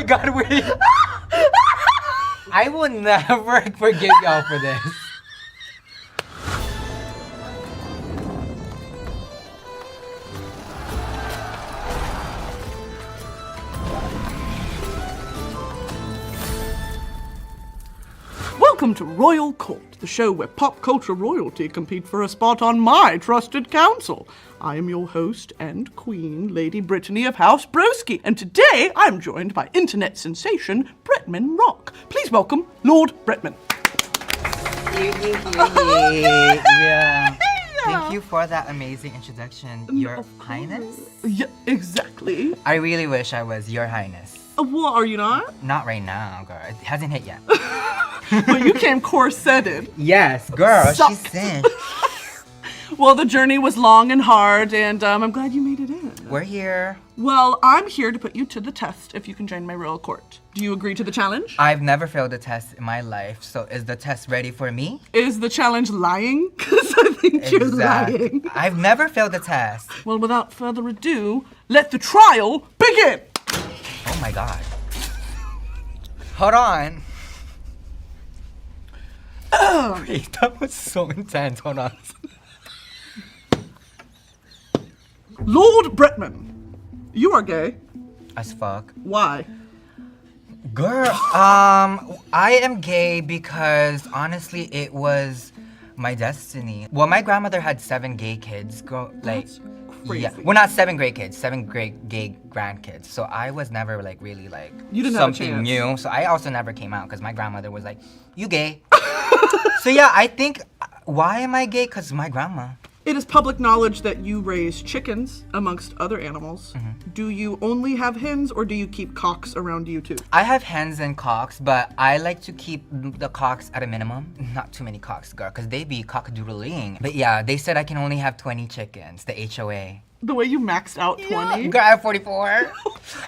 God, wait. I will never forgive y'all for this. Welcome to Royal Court, the show where pop culture royalty compete for a spot on my trusted council. I am your host and queen, Lady Brittany of House Broski, and today I'm joined by internet sensation Bretman Rock. Please welcome Lord Bretman. Yeah. Thank you for that amazing introduction, Your Highness. Yeah, exactly. I really wish I was Your Highness. What, are you not? Not right now, girl. It hasn't hit yet. But you came corseted. Yes, girl. Sucked. She's sin. Well, the journey was long and hard, and I'm glad you made it in. We're here. Well, I'm here to put you to the test if you can join my royal court. Do you agree to the challenge? I've never failed a test in my life, so is the test ready for me? Is the challenge lying? Because I think you're lying. I've never failed a test. Well, without further ado, let the trial begin! Oh my God. Hold on. Wait, that was so intense. Hold on. Lord Bretman, you are gay. As fuck. Why? Girl, I am gay because honestly it was my destiny. Well, my grandmother had 7 gay kids. That's crazy. Yeah. Well, not 7 great kids, 7 great gay grandkids. So I was never like really like You didn't have a something chance. new. So I also never came out because my grandmother was like, "You gay?" So yeah, I think why am I gay? Because my grandma. It is public knowledge that you raise chickens amongst other animals. Mm-hmm. Do you only have hens or do you keep cocks around you too? I have hens and cocks, but I like to keep the cocks at a minimum. Not too many cocks, girl, because they be cockadoodling. But yeah, they said I can only have 20 chickens, the HOA. The way you maxed out 20? Girl, I have 44.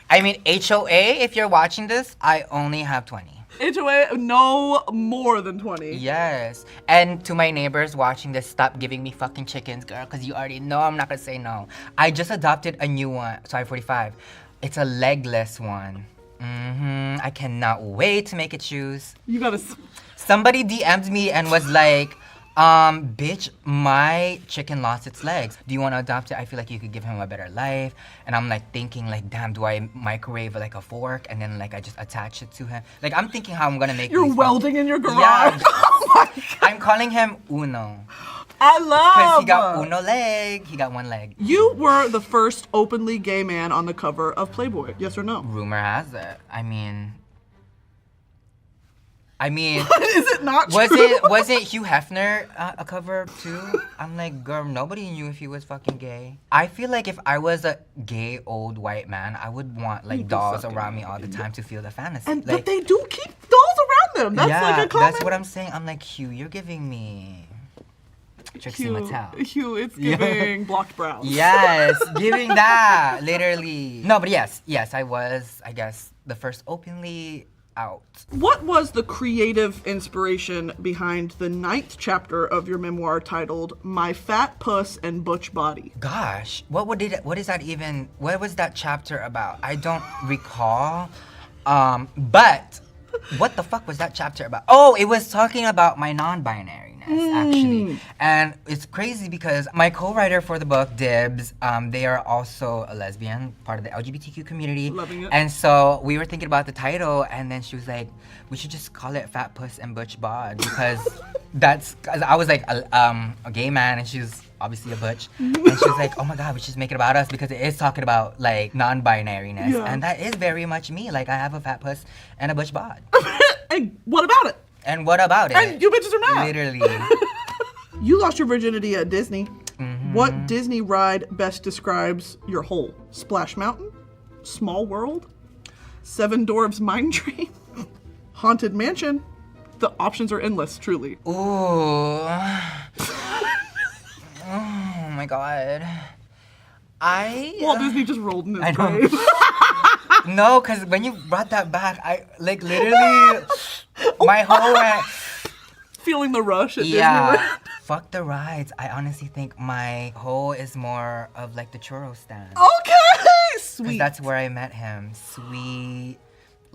I mean, HOA, if you're watching this, I only have 20. HOA, no more than 20. Yes. And to my neighbors watching this, stop giving me fucking chickens, girl, because you already know I'm not going to say no. I just adopted a new one. Sorry, 45. It's a legless one. I cannot wait to make it choose. You gotta... Somebody DM'd me and was like, bitch, my chicken lost its legs. Do you want to adopt it? I feel like you could give him a better life. And I'm like thinking like, damn, do I microwave like a fork and then like I just attach it to him? Like I'm thinking how I'm gonna make You're these welding in your garage? Yeah. Oh my God. I'm calling him Uno. I love Because he got Uno leg. He got one leg. You were the first openly gay man on the cover of Playboy, yes or no? Rumor has it. I mean, Is it not true? wasn't Hugh Hefner a cover too? I'm like, girl, nobody knew if he was fucking gay. I feel like if I was a gay old white man, I would want like You'd be dolls sucking around me all the time to feel the fantasy. And like, but they do keep dolls around them. That's yeah, like a common... that's what I'm saying. I'm like, Hugh, you're giving me Trixie Hugh, Mattel. Hugh, it's giving blocked brows. Yes, giving that, literally. No, but yes, I was, I guess, the first openly out. What was the creative inspiration behind the 9th chapter of your memoir titled My Fat Puss and Butch Body? Gosh, what was that chapter about? I don't recall. But what the fuck was that chapter about? Oh, it was talking about my non-binariness, actually. And it's crazy because my co-writer for the book, Dibs, they are also a lesbian, part of the LGBTQ community. Loving it. And so we were thinking about the title, and then she was like, we should just call it Fat Puss and Butch Bod, because cause I was like a gay man, and she was obviously a butch. And she was like, oh my God, we should just make it about us, because it is talking about like non-binariness. Yeah. And that is very much me. Like I have a fat puss and a butch bod. And what about it? And what about it? And you bitches are mad. Literally. You lost your virginity at Disney. Mm-hmm. What Disney ride best describes your whole? Splash Mountain? Small World? Seven Dwarfs Mine Train? Haunted Mansion? The options are endless, truly. Ooh. Oh my God. Walt Disney just rolled in his I know. grave. No, because when you brought that back, I like literally my whole Feeling the rush at yeah. Disneyland. Fuck the rides. I honestly think my hole is more of like the churro stand. Okay, 'Cause sweet. that's where I met him. Sweet,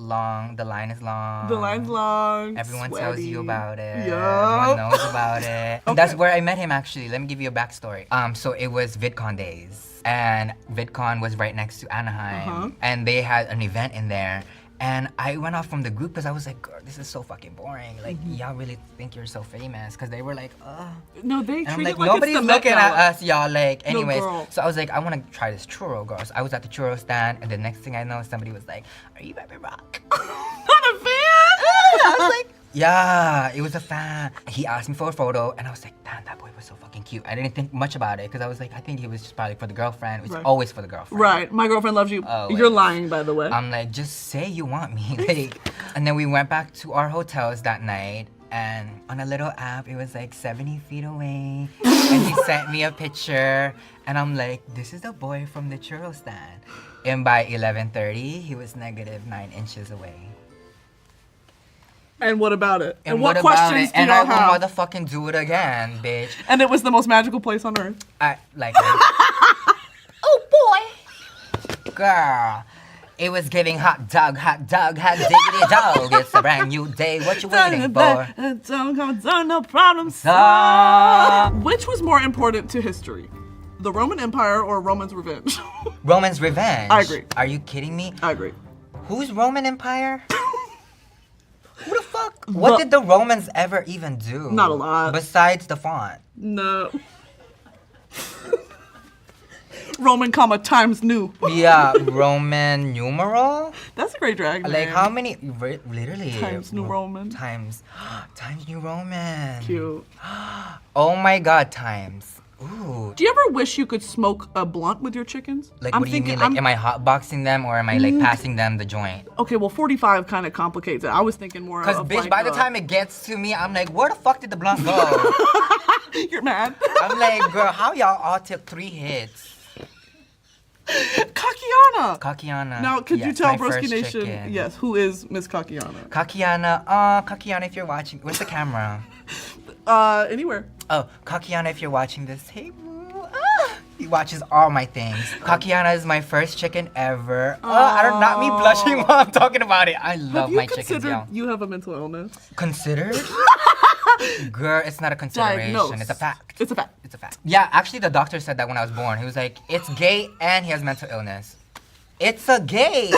long. The line is long. The line's long. Everyone sweaty. tells you about it. Yeah. Everyone knows about it. Okay. That's where I met him, actually. Let me give you a backstory. So it was VidCon days, and VidCon was right next to Anaheim, and they had an event in there. And I went off from the group because I was like, girl, this is so fucking boring. Like, y'all really think you're so famous? Because they were like, No, they and I'm treat like, it like nobody's it's the looking Met at Gala. us, y'all. Like, anyways. girl. So I was like, I want to try this churro, girl. So I was at the churro stand, and the next thing I know, somebody was like, are you Baby Rock? Not a fan. I was like, yeah, it was a fan. He asked me for a photo, and I was like, damn, that boy was so fucking cute. I didn't think much about it, because I was like, I think he was just probably for the girlfriend. It's Right. always for the girlfriend. Right. My girlfriend loves you. Oh, You're wait. lying, by the way. I'm like, just say you want me. Like, and then we went back to our hotels that night, and on a little app, it was like 70 feet away. And he sent me a picture, and I'm like, this is the boy from the churro stand. And by 11:30, he was negative 9 inches away. And what about it? And what what about questions it? do And y'all I will have? motherfucking do it again, bitch. And it was the most magical place on earth. I like. Oh boy, girl. It was giving hot dog, hot diggity dog. It's a brand new day. What you waiting for? No problem. Which was more important to history? The Roman Empire or Roman's revenge? Roman's revenge. I agree. Are you kidding me? I agree. Who's Roman Empire? Who the fuck? What did the Romans ever even do? Not a lot. Besides the font. No. Roman, comma, times new. Yeah, Roman numeral? That's a great drag name. Like how many? Literally. Times New Roman. Times New Roman. Cute. Oh my god, times. Ooh. Do you ever wish you could smoke a blunt with your chickens? Like, what do you mean? Like, am I hotboxing them or am I like passing them the joint? Okay, well, 45 kind of complicates it. I was thinking more Cause of bitch, like, by the time it gets to me, I'm like, where the fuck did the blunt go? You're mad. I'm like, girl, how y'all all took 3 hits? Kakiana. Kakiana. Now, could you Yes, tell my Broski first Nation, chicken. yes, who is Miss Kakiana? Kakiana, if you're watching, where's the camera? Anywhere. Oh, Kakiana, if you're watching this, hey boo. He watches all my things. Kakiana is my first chicken ever. Not me blushing while I'm talking about it. I love Have you my chickens, considered y'all. you have a mental illness? Considered? Girl, it's not a consideration. Diagnosed. It's a fact. It's a fact. It's a fact. Yeah, actually, the doctor said that when I was born. He was like, it's gay and he has mental illness. It's a gay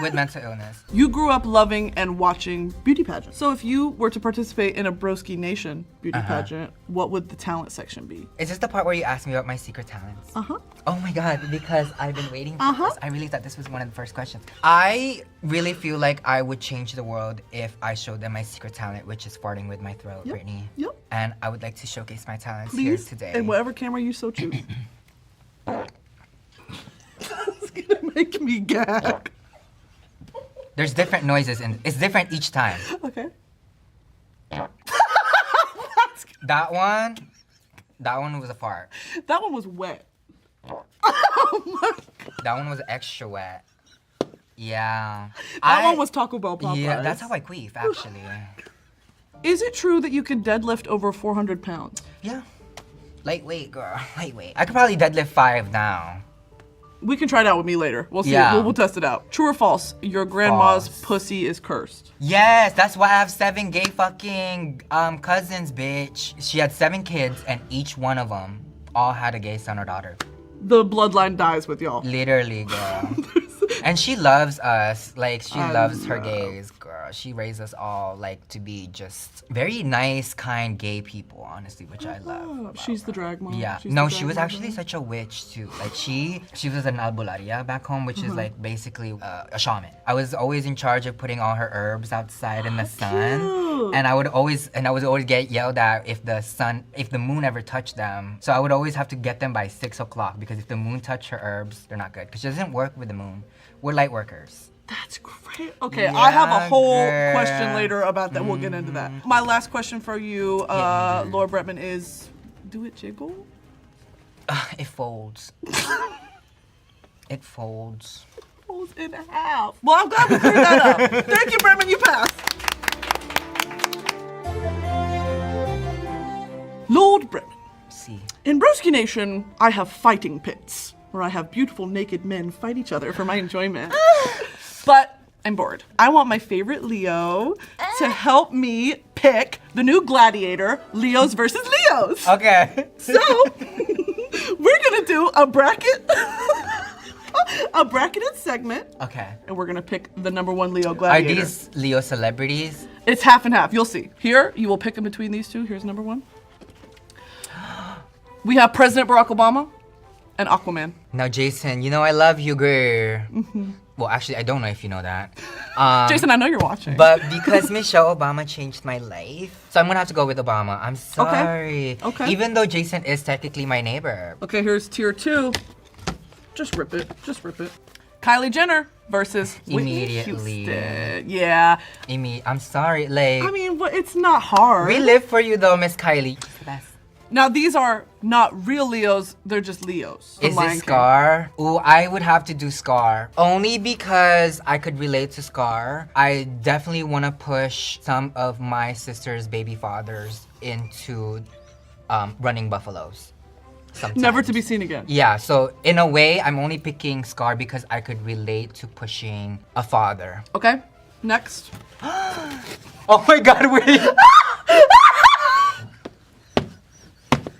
with mental illness. You grew up loving and watching beauty pageants. So if you were to participate in a Broski Nation beauty pageant, what would the talent section be? Is this the part where you asked me about my secret talents? Uh-huh. Oh my god, because I've been waiting for this. I really thought this was one of the first questions. I really feel like I would change the world if I showed them my secret talent, which is farting with my throat, Yep. Brittany. Yep. And I would like to showcase my talents Please, here today. in whatever camera you so choose. That's gonna make me gag. There's different noises and it's different each time. Okay. That one was a fart. That one was wet. That one was extra wet. Yeah. That one was Taco Bell Popeyes. Yeah, that's how I queef, actually. Is it true that you can deadlift over 400 pounds? Yeah. Lightweight, girl. Lightweight. I could probably deadlift 5 now. We can try it out with me later. We'll see. Yeah. We'll test it out. True or false? Your grandma's False. pussy is cursed. Yes, that's why I have 7 gay fucking cousins, bitch. She had 7 kids, and each one of them all had a gay son or daughter. The bloodline dies with y'all. Literally, girl. And she loves us. Like, she loves her know. gays, girl. She raised us all, like, to be just very nice, kind, gay people, honestly, which I love. Oh, about she's the her. drag mom. Yeah. She's No, the she drag was mom. actually such a witch, too. Like, she was an albularia back home, which is, like, basically a shaman. I was always in charge of putting all her herbs outside in the sun. cute. And I would always get yelled at if the moon ever touched them. So I would always have to get them by 6 o'clock, because if the moon touched her herbs, they're not good. Because she doesn't work with the moon. We're light workers. That's great. Okay, I have a Yeah, whole girl. question later about that. We'll get into that. My last question for you, Lord Bretman, is do it jiggle? It folds. It folds. Folds in half. Well, I'm glad we cleared that up. Thank you, Bretman. You passed. Lord Bretman. See. In Broski Nation, I have fighting pits, where I have beautiful naked men fight each other for my enjoyment. But I'm bored. I want my favorite Leo to help me pick the new gladiator, Leos versus Leos. Okay. So, we're gonna do a bracket, a bracketed segment, Okay. and we're gonna pick the number one Leo Are gladiator. these Leo celebrities? It's half and half, you'll see. Here, you will pick in between these two. Here's number one. We have President Barack Obama and Aquaman. Now, Jason, you know I love you, girl. Well, actually, I don't know if you know that. Jason, I know you're watching. But because Michelle Obama changed my life, so I'm gonna have to go with Obama. I'm sorry. Okay. Even though Jason is technically my neighbor. Okay, here's tier 2. Just rip it. Just rip it. Kylie Jenner versus Whitney Immediately. Houston. Yeah. Amy, I'm sorry. Like, I mean, it's not hard. we live for you though, Miss Kylie. She's the best. Now, these are not real Leos. They're just Leos. from Is Lion this King. Scar? Ooh, I would have to do Scar. Only because I could relate to Scar. I definitely want to push some of my sister's baby fathers into running buffaloes. Sometimes. Never to be seen again. Yeah, so in a way, I'm only picking Scar because I could relate to pushing a father. Okay, next. Oh my god, wait!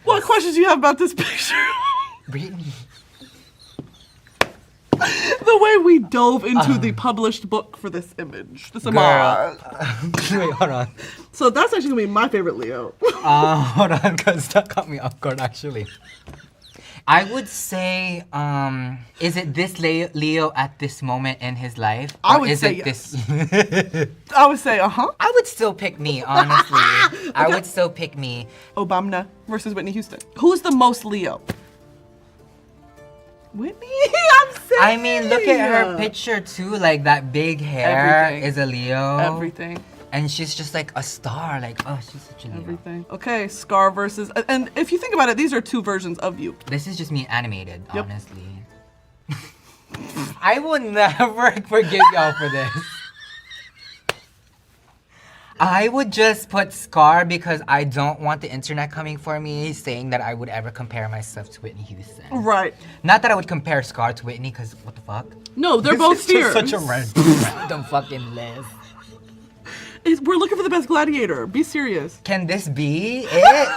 What questions do you have about this picture? Brittany. The way we dove into the published book for this image. This image. Girl. Wait, hold on. So that's actually gonna be my favorite Leo. Hold on, because that caught me off guard, actually. I would say, is it this Leo at this moment in his life? I Or would is say it yes. this? I would say, uh-huh. I would still pick me, honestly. I would still pick me. Obama versus Whitney Houston. Who's the most Leo? Whitney? I'm saying. I mean, look at her picture too. Like that big hair Everything. is a Leo. Everything. And she's just like a star. Like, oh, she's such a Leo. Everything. Okay, Scar versus. And if you think about it, these are two versions of you. This is just me animated, Yep. honestly. I will never forgive y'all for this. I would just put Scar because I don't want the internet coming for me saying that I would ever compare myself to Whitney Houston. Right. Not that I would compare Scar to Whitney, because what the fuck? No, they're This both is just fierce. such a random fucking list. We're looking for the best gladiator. Be serious. Can this be it?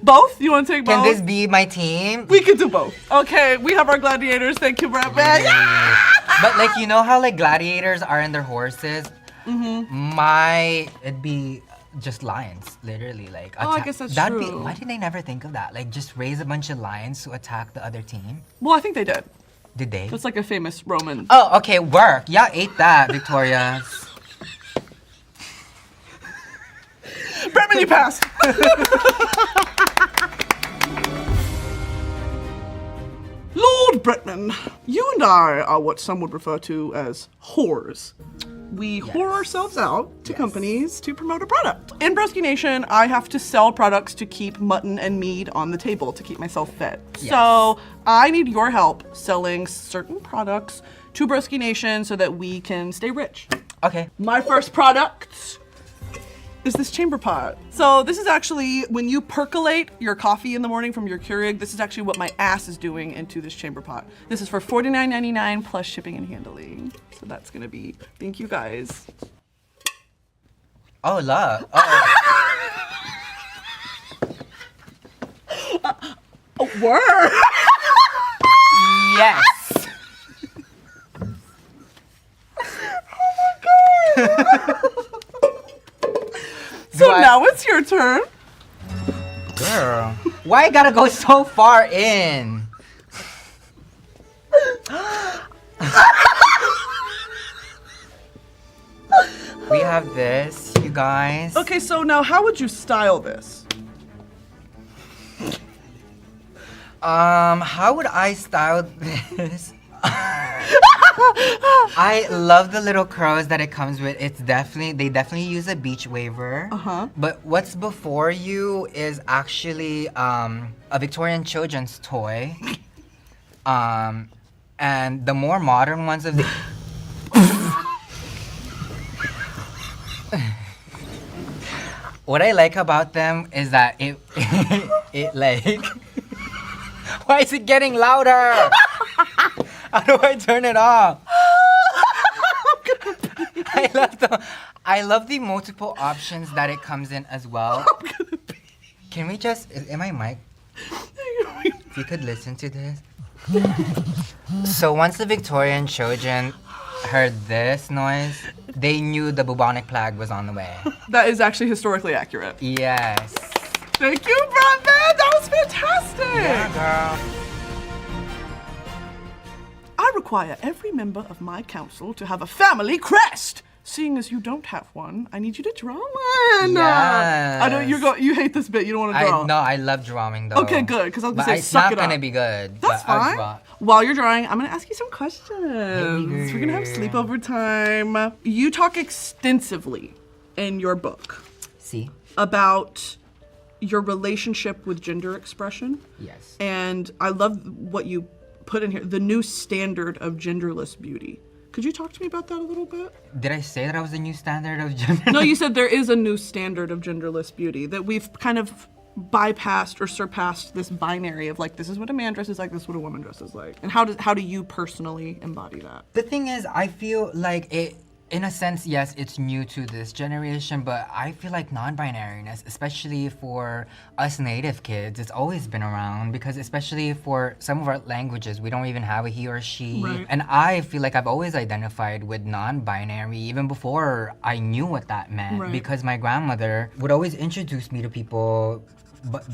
Both? You want to take both? Can this be my team? We can do both. Okay, we have our gladiators. Thank you, Bretman. But like, you know how like gladiators are in their horses? It'd be just lions, literally. Like, Oh, I guess that's true. Why did they never think of that? Like, just raise a bunch of lions to attack the other team? Well, I think they did. Did they? It's like a famous Roman. Oh, okay, work. Yeah, ate that, Victoria. Bretman, you passed. Lord Bretman, you and I are what some would refer to as whores. We whore ourselves out to companies to promote a product. In Broski Nation, I have to sell products to keep mutton and meat on the table to keep myself fed. Yes. So I need your help selling certain products to Broski Nation so that we can stay rich. Okay. My first product is this chamber pot. So this is actually, when you percolate your coffee in the morning from your Keurig, this is actually what my ass is doing into this chamber pot. This is for $49.99 plus shipping and handling. So that's gonna be, thank you guys. Oh, love. Oh. Word! Yes. So now it's your turn. Girl, why I gotta go so far in? We have this, you guys. Okay, so now how would you style this? How would I style this? I love the little curls that it comes with. They definitely use a beach waiver. But what's before you is actually a Victorian children's toy. And the more modern ones of the what I like about them is that it like why is it getting louder? How do I turn it off? I'm gonna I love the multiple options that it comes in as well. I'm gonna be. Can we just, am I mic? If you could listen to this. So once the Victorian children heard this noise, they knew the bubonic plague was on the way. That is actually historically accurate. Yes. Thank you, Bretman. That was fantastic. Yeah, girl. I require every member of my council to have a family crest. Seeing as you don't have one, I need you to draw one. Yes. I know you hate this bit. You don't want to draw. No, I love drawing though. Okay, good. Because I was But gonna say, it's suck not it up. gonna be good. That's but I'll fine. draw. While you're drawing, I'm gonna ask you some questions. We're gonna have sleepover time. You talk extensively in your book See? about your relationship with gender expression. Yes. And I love what you put in here, the new standard of genderless beauty. Could you talk to me about that a little bit? Did I say that I was the new standard of gender? No, you said there is a new standard of genderless beauty, that we've kind of bypassed or surpassed this binary of like, this is what a man dresses like, this is what a woman dresses like. And how do you personally embody that? The thing is, I feel like it, in a sense, yes, it's new to this generation, but I feel like non-binariness, especially for us native kids, it's always been around, because especially for some of our languages, we don't even have a he or she. Right. And I feel like I've always identified with non-binary even before I knew what that meant, Right. because my grandmother would always introduce me to people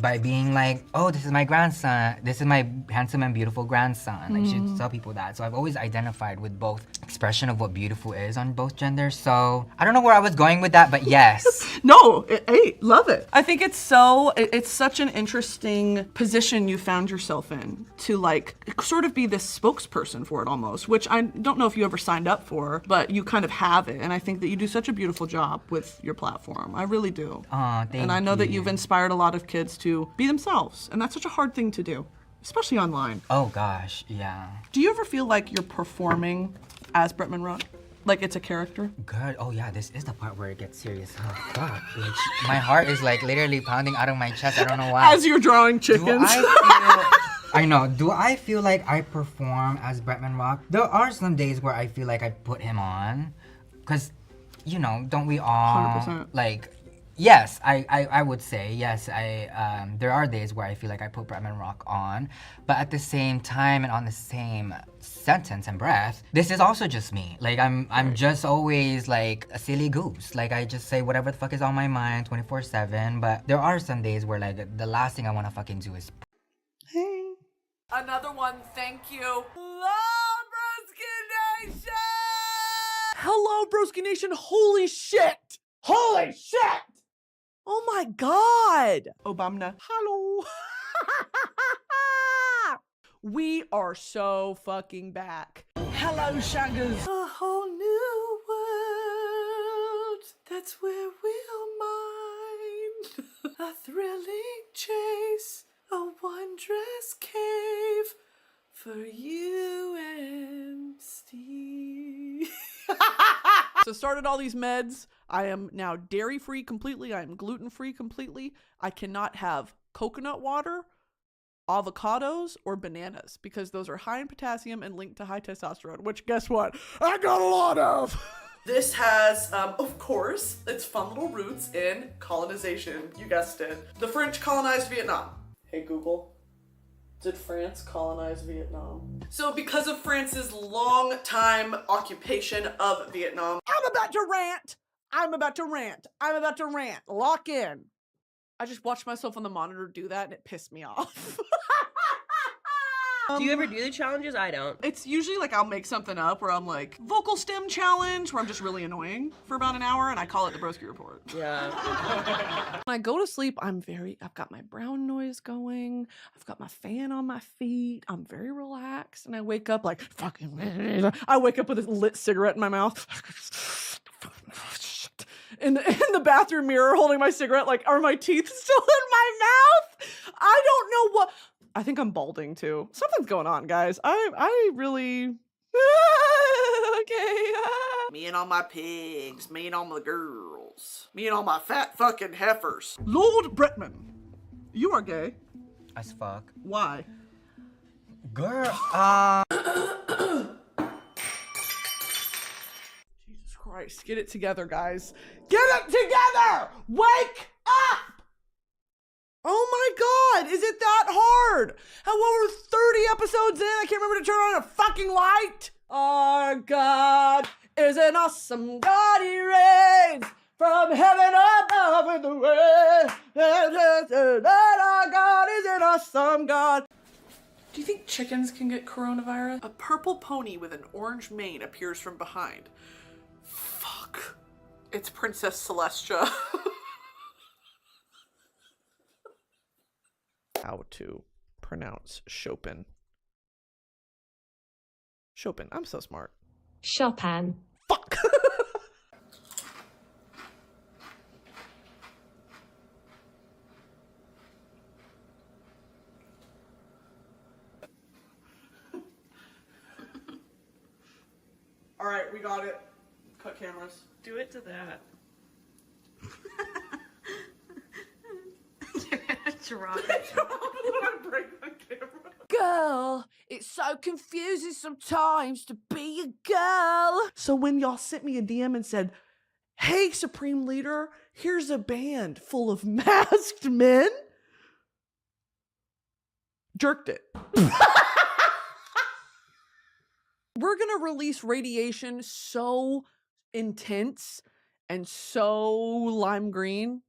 by being like, oh, this is my grandson, this is my handsome and beautiful grandson. Like, she'd tell people that. So I've always identified with both expression of what beautiful is on both genders. So I don't know where I was going with that, but yes. No, hey, love it. I think it's such an interesting position you found yourself in, to like sort of be this spokesperson for it almost, which I don't know if you ever signed up for, but you kind of have it. And I think that you do such a beautiful job with your platform. I really do. Aw, thank you. And I know that you've inspired a lot of kids to be themselves. And that's such a hard thing to do, especially online. Oh gosh, yeah. Do you ever feel like you're performing as Bretman Rock? Like it's a character? Good. Oh yeah, this is the part where it gets serious. Oh fuck, bitch. My heart is like literally pounding out of my chest. I don't know why. As you're drawing chickens. Do I feel like I perform as Bretman Rock? There are some days where I feel like I put him on. Cause, you know, don't we all 100%. like, yes, I would say, yes, there are days where I feel like I put Bretman Rock on, but at the same time and on the same sentence and breath, this is also just me. Like, I'm just always like a silly goose. Like, I just say whatever the fuck is on my mind 24/7, but there are some days where like the last thing I want to fucking do is Hey. Another one, thank you. Hello, Broski Nation! Hello, Broski Nation, holy shit! Holy shit! Oh my god! Obama. Hello. We are so fucking back. Hello, shaggers. A whole new world. That's where we'll mine. A thrilling chase. A wondrous cave. For you and Steve. So started all these meds. I am now dairy-free completely. I am gluten-free completely. I cannot have coconut water, avocados, or bananas because those are high in potassium and linked to high testosterone, which guess what? I got a lot of. This has, of course, its fun little roots in colonization. You guessed it. The French colonized Vietnam. Hey, Google. Did France colonize Vietnam? So because of France's long time occupation of Vietnam, I'm about to rant. I'm about to rant. I'm about to rant. Lock in. I just watched myself on the monitor do that and it pissed me off. Do you ever do the challenges? I don't. It's usually like I'll make something up where I'm like, vocal stem challenge, where I'm just really annoying for about an hour and I call it the Broski Report. Yeah. When I go to sleep, I've got my brown noise going. I've got my fan on my feet. I'm very relaxed. And I wake up like, I wake up with a lit cigarette in my mouth. In the bathroom mirror holding my cigarette, like, are my teeth still in my mouth? I don't know what. I think I'm balding too. Something's going on, guys. I really. Okay. Me and all my pigs. Me and all my girls. Me and all my fat fucking heifers. Lord Bretman, you are gay. as fuck. Why? Girl, Jesus Christ. right, just get it together, guys. Get it together! Wake up! Oh my God, is it that hard? How we're 30 episodes in, I can't remember to turn on a fucking light. Our God is an awesome God, he reigns from heaven above in the way. Our God is an awesome God. Do you think chickens can get coronavirus? A purple pony with an orange mane appears from behind. Fuck. It's Princess Celestia. How to pronounce Chopin. Chopin. I'm so smart. Chopin. Fuck. All right, we got it. Cut cameras. Do it to that. Drop it. Break the camera. Girl, it's so confusing sometimes to be a girl. So when y'all sent me a DM and said, hey, Supreme Leader, here's a band full of masked men, jerked it. We're gonna release radiation so intense and so lime green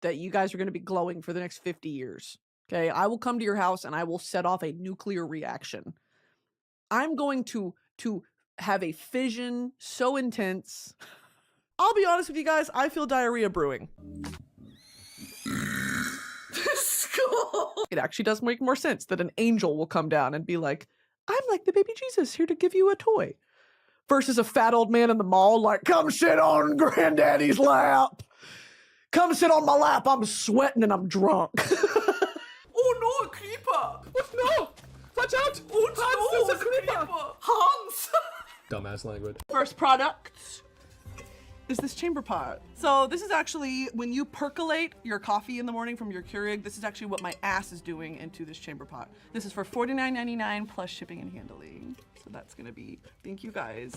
that you guys are gonna be glowing for the next 50 years. Okay, I will come to your house and I will set off a nuclear reaction. I'm going to have a fission so intense. I'll be honest with you guys, I feel diarrhea brewing. It actually does make more sense that an angel will come down and be like, I'm like the baby Jesus here to give you a toy. Versus a fat old man in the mall like, come sit on granddaddy's lap. Come sit on my lap, I'm sweating and I'm drunk. Oh no, a creeper! No! Watch out! Oh no, there's a creeper! Hans! Dumbass language. First product is this chamber pot. So this is actually, when you percolate your coffee in the morning from your Keurig, this is actually what my ass is doing into this chamber pot. This is for $49.99 plus shipping and handling. So that's gonna be, thank you guys.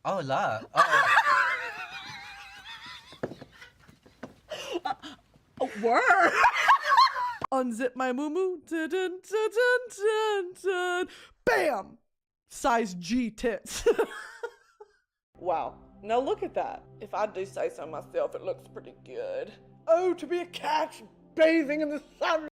Oh, love. Oh. Word. Unzip my moo-moo. Dun, dun, dun, dun, dun. Bam! Size G tits. Wow. Now look at that. If I do say so myself, it looks pretty good. Oh, to be a cat bathing in the sun.